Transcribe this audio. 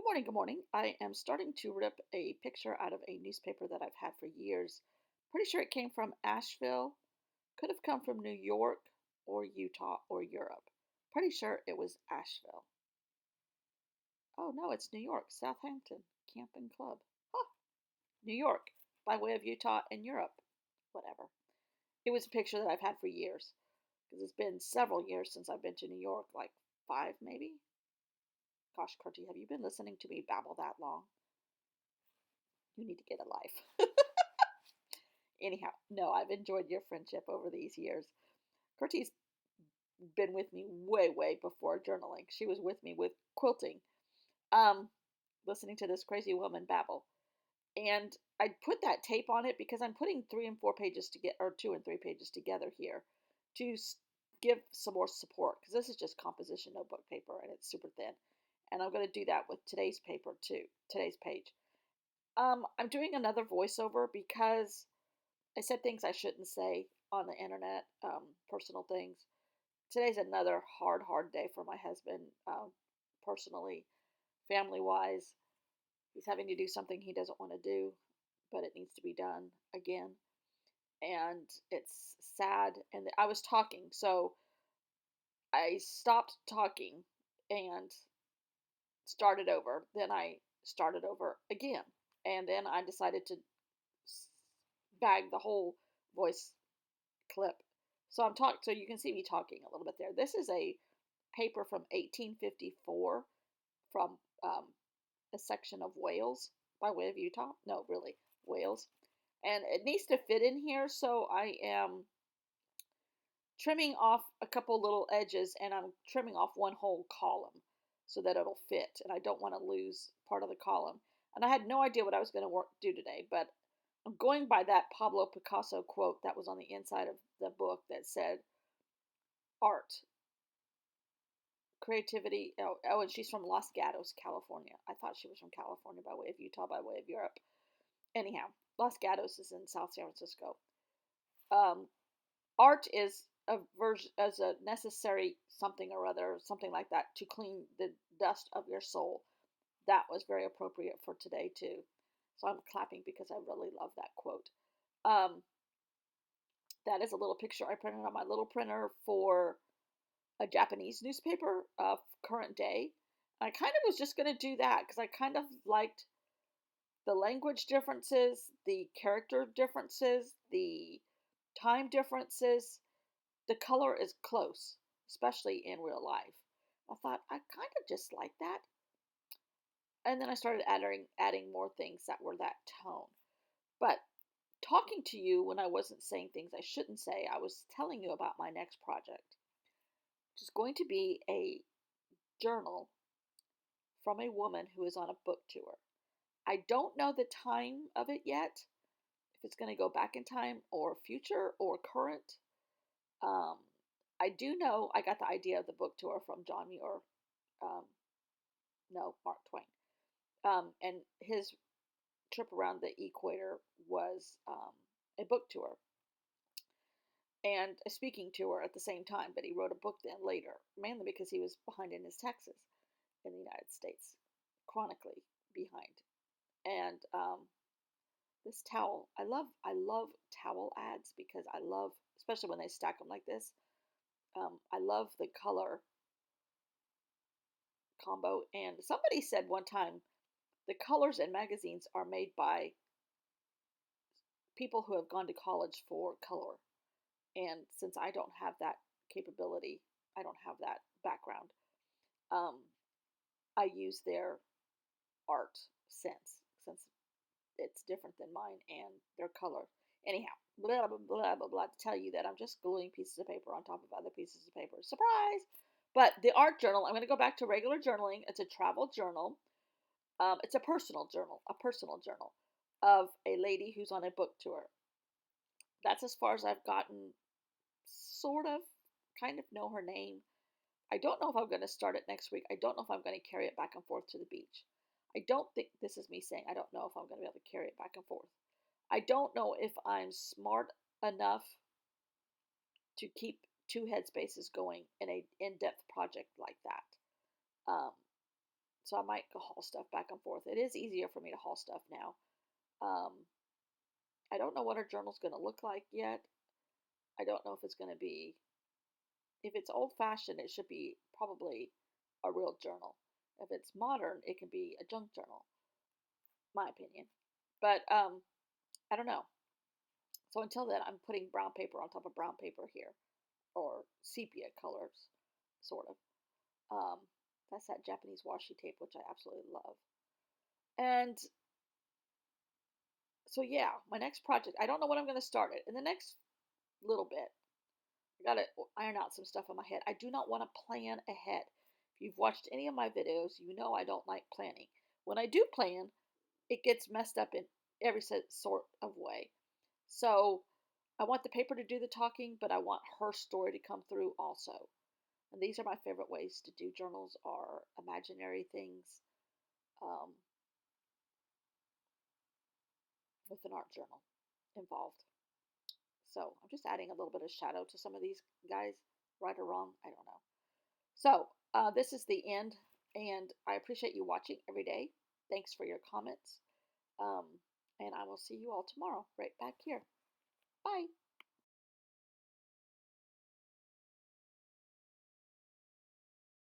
Morning, good morning. I am starting to rip a picture out of a newspaper that I've had for years. Pretty sure it came from Asheville, could have come from New York or Utah or Europe. Pretty sure it was Asheville. Oh no, it's New York, Southampton Camping Club. Huh, New York, by way of Utah and Europe. Whatever. It was a picture that I've had for years because it's been several years since I've been to New York, like five maybe. Gosh, Kurtie, have you been listening to me babble that long? You need to get a life. Anyhow, no, I've enjoyed your friendship over these years. Kurtie's been with me way before journaling. She was with me with quilting, um, listening to this crazy woman babble. And I put that tape on it because I'm putting 3 and 4 pages to get, or 2 and 3 pages together here to give some more support because this is just composition notebook paper and it's super thin. And I'm going to do that with today's paper too, today's page. I'm doing another voiceover because I said things I shouldn't say on the internet, personal things. Today's another hard day for my husband, personally, family wise. He's having to do something he doesn't want to do, but it needs to be done again. And it's sad. And I was talking, so I stopped talking and started over. Then I started over again. And then I decided to bag the whole voice clip. So I'm talking. So you can see me talking a little bit there. This is a paper from 1854 from a section of Wales by way of Utah. No, really, Wales. And it needs to fit in here, so I am trimming off a couple little edges and I'm trimming off one whole column so that it'll fit. And I don't want to lose part of the column. And I had no idea what I was going to do today, but I'm going by that Pablo Picasso quote that was on the inside of the book that said, art, creativity. And she's from Los Gatos, California. I thought she was from California by way of Utah, by way of Europe. Anyhow, Los Gatos is in South San Francisco. Um, art is a version as a necessary something or other, something like that, to clean the dust of your soul. That was very appropriate for today too. So I'm clapping because I really love that quote. Um, that is a little picture I printed on my little printer for a Japanese newspaper of current day. I kind of was just going to do that because I kind of liked the language differences, the character differences, the time differences. The color is close, especially in real life. I thought I kind of just like that. And then I started adding more things that were that tone. But talking to you when I wasn't saying things I shouldn't say, I was telling you about my next project, which is going to be a journal from a woman who is on a book tour. I don't know the time of it yet, if it's going to go back in time or future or current. Um, I do know I got the idea of the book tour from John Muir, um, no, Mark Twain. And his trip around the equator was a book tour and a speaking tour at the same time, but he wrote a book then later, mainly because he was behind in his taxes in the United States, chronically behind. And this towel, I love towel ads because I love, especially when they stack them like this. I love the color combo. And somebody said one time the colors in magazines are made by people who have gone to college for color. And since I don't have that capability, I don't have that background, um, I use their art sense since it's different than mine and their color. Anyhow, blah, blah, blah, blah, blah, to tell you that I'm just gluing pieces of paper on top of other pieces of paper. Surprise! But the art journal, I'm going to go back to regular journaling. It's a travel journal. It's a personal journal of a lady who's on a book tour. That's as far as I've gotten, sort of, kind of know her name. I don't know if I'm going to start it next week. I don't know if I'm going to carry it back and forth to the beach. I don't think this is me saying I don't know if I'm going to be able to carry it back and forth. I don't know if I'm smart enough to keep two headspaces going in a in-depth project like that. Um, So I might go haul stuff back and forth. It is easier for me to haul stuff now. Um, I don't know what our journal's going to look like yet. I don't know if it's going to be, if it's old fashioned, it should be probably a real journal. If it's modern, it can be a junk journal, my opinion. But I don't know. So until then, I'm putting brown paper on top of brown paper here, or sepia colors, sort of. Um, that's that Japanese washi tape, which I absolutely love. And so, yeah, my next project, I don't know when I'm going to start it. In the next little bit, I got to iron out some stuff in my head. I do not want to plan ahead. If you've watched any of my videos, you know I don't like planning. When I do plan, it gets messed up in every sort of way. So I want the paper to do the talking, but I want her story to come through also. And these are my favorite ways to do journals are imaginary things um, with an art journal involved. So I'm just adding a little bit of shadow to some of these guys, right or wrong, I don't know. So this is the end, and I appreciate you watching every day. Thanks for your comments, um, and I will see you all tomorrow right back here. Bye.